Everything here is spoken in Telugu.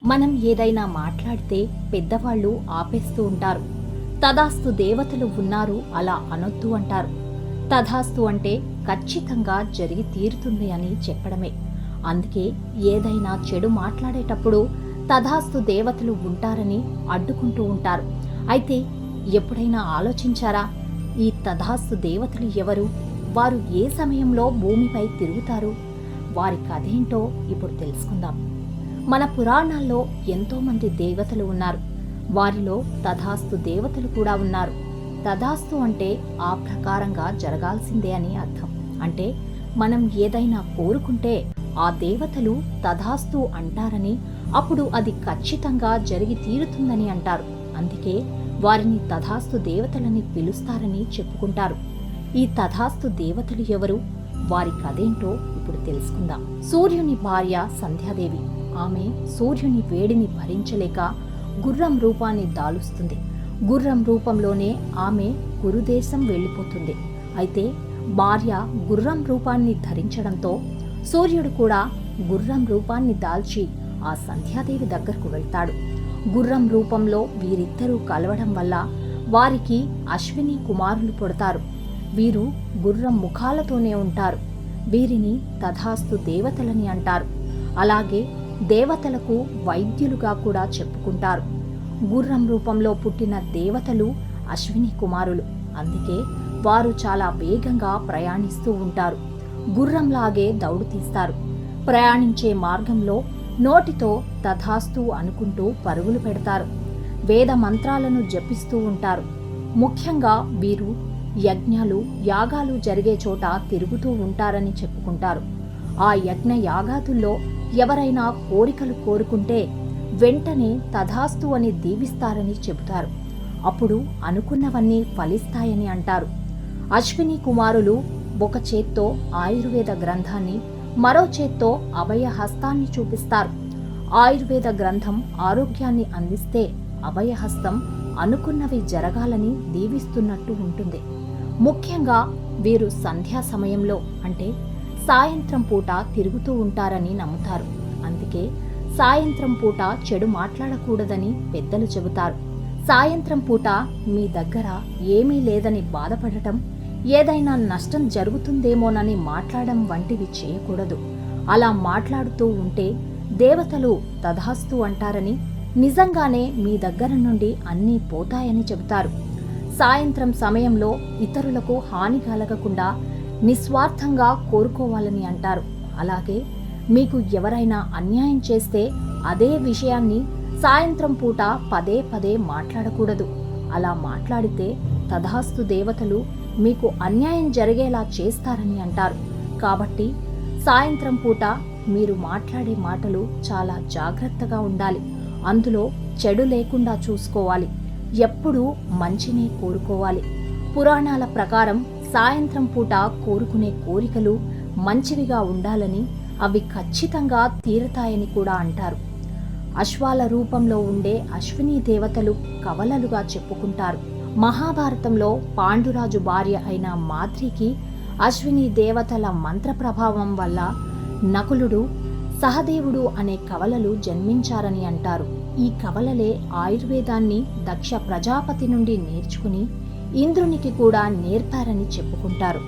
మనం ఏదైనా మాట్లాడితే పెద్దవాళ్ళు ఆపేస్తూ ఉంటారు. తదాస్తు దేవతలు ఉన్నారు అలా అనొద్దు అంటారు. తథాస్తు అంటే ఖచ్చితంగా జరిగి తీరుతుంది అని చెప్పడమే. అందుకే ఏదైనా చెడు మాట్లాడేటప్పుడు తథాస్తు దేవతలు ఉంటారని అడ్డుకుంటూ ఉంటారు. అయితే ఎప్పుడైనా ఆలోచించారా, ఈ తథాస్తు దేవతలు ఎవరు? వారు ఏ సమయంలో భూమిపై తిరుగుతారు? వారి కథేంటో ఇప్పుడు తెలుసుకుందాం. మన పురాణాల్లో ఎంతోమంది దేవతలు ఉన్నారు. వారిలో తథాస్తు దేవతలు కూడా ఉన్నారు. తథాస్తు అంటే ఆ ప్రకారంగా జరగాల్సిందే అని అర్థం. అంటే మనం ఏదైనా కోరుకుంటే ఆ దేవతలు తథాస్తు అంటారని, అప్పుడు అది ఖచ్చితంగా జరిగి తీరుతుందని అంటారు. అందుకే వారిని తథాస్తు దేవతలని పిలుస్తారని చెప్పుకుంటారు. ఈ తథాస్తు దేవతలు ఎవరు? వారి కథేంటో ఇప్పుడు తెలుసుకుందాం. సూర్యుని భార్య సంధ్యాదేవి. ఆమె సూర్యుని వేడిని భరించలేక గుర్రం రూపాన్ని దాలుస్తుంది. గుర్రం రూపంలోనే ఆమె గురుదేశం వెళ్ళిపోతుంది. అయితే భార్య గుర్రం రూపాన్ని ధరించడంతో సూర్యుడు కూడా గుర్రం రూపాన్ని దాల్చి ఆ సంధ్యాదేవి దగ్గరకు వెళ్తాడు. గుర్రం రూపంలో వీరిద్దరూ కలవడం వల్ల వారికి అశ్విని కుమారులు పుడతారు. వీరు గుర్రం ముఖాలతోనే ఉంటారు. వీరిని తథాస్తు దేవతలని అంటారు. అలాగే దేవతలకు వైద్యులుగా కూడా చెప్పుకుంటారు. గుర్రం రూపంలో పుట్టిన దేవతలు అశ్విని కుమారులు. అందుకే వారు చాలా వేగంగా ప్రయాణిస్తూ ఉంటారు. గుర్రంలాగే దౌడు తీస్తారు. ప్రయాణించే మార్గంలో నోటితో తథాస్తు అనుకుంటూ పరుగులు పెడతారు. వేద మంత్రాలను జపిస్తూ ఉంటారు. ముఖ్యంగా వీరు యజ్ఞాలు యాగాలు జరిగే చోట తిరుగుతూ ఉంటారని చెప్పుకుంటారు. ఆ యజ్ఞ యాగాదుల్లో ఎవరైనా కోరికలు కోరుకుంటే వెంటనే తథాస్తు అని దీవిస్తారని చెబుతారు. అప్పుడు అనుకున్నవన్నీ ఫలిస్తాయని అంటారు. అశ్విని కుమారులు ఒక చేత్తో ఆయుర్వేద గ్రంథాన్ని, మరో చేత్తో అభయ హస్తాన్ని చూపిస్తారు. ఆయుర్వేద గ్రంథం ఆరోగ్యాన్ని అందిస్తే, అభయహస్తం అనుకున్నవి జరగాలని దీవిస్తున్నట్టు ఉంటుంది. ముఖ్యంగా వీరు సంధ్యా సమయంలో అంటే సాయంత్రం పూట తిరుగుతూ ఉంటారని నమ్ముతారు. అందుకే సాయంత్రం పూట చెడు మాట్లాడకూడదని పెద్దలు చెబుతారు. సాయంత్రం పూట మీ దగ్గర ఏమీ లేదని బాధపడటం, ఏదైనా నష్టం జరుగుతుందేమోనని మాట్లాడడం వంటివి చేయకూడదు. అలా మాట్లాడుతూ ఉంటే దేవతలు తథాస్తు అంటారని, నిజంగానే మీ దగ్గర నుండి అన్నీ పోతాయని చెబుతారు. సాయంత్రం సమయంలో ఇతరులకు హాని కలగకుండా నిస్వార్థంగా కోరుకోవాలని అంటారు. అలాగే మీకు ఎవరైనా అన్యాయం చేస్తే అదే విషయాన్ని సాయంత్రం పూట పదే పదే మాట్లాడకూడదు. అలా మాట్లాడితే తథాస్తు దేవతలు మీకు అన్యాయం జరిగేలా చేస్తారని అంటారు. కాబట్టి సాయంత్రం పూట మీరు మాట్లాడే మాటలు చాలా జాగ్రత్తగా ఉండాలి. అందులో చెడు లేకుండా చూసుకోవాలి. ఎప్పుడూ మంచినే కోరుకోవాలి. పురాణాల ప్రకారం సాయంత్రం పూట కోరుకునే కోరికలు మంచివిగా ఉండాలని, అవి ఖచ్చితంగా తీరతాయని కూడా అంటారు. అశ్వాల రూపంలో ఉండే అశ్విని దేవతలు కవలలుగా చెప్పుకుంటారు. మహాభారతంలో పాండురాజు భార్య అయిన మాద్రికి అశ్విని దేవతల మంత్ర ప్రభావం వల్ల నకులుడు, సహదేవుడు అనే కవలలు జన్మించారని అంటారు. ఈ కవలలే ఆయుర్వేదాన్ని దక్ష ప్రజాపతి నుండి నేర్చుకుని ఇంద్రునికి కూడా నేర్పారని చెప్పుకుంటారు.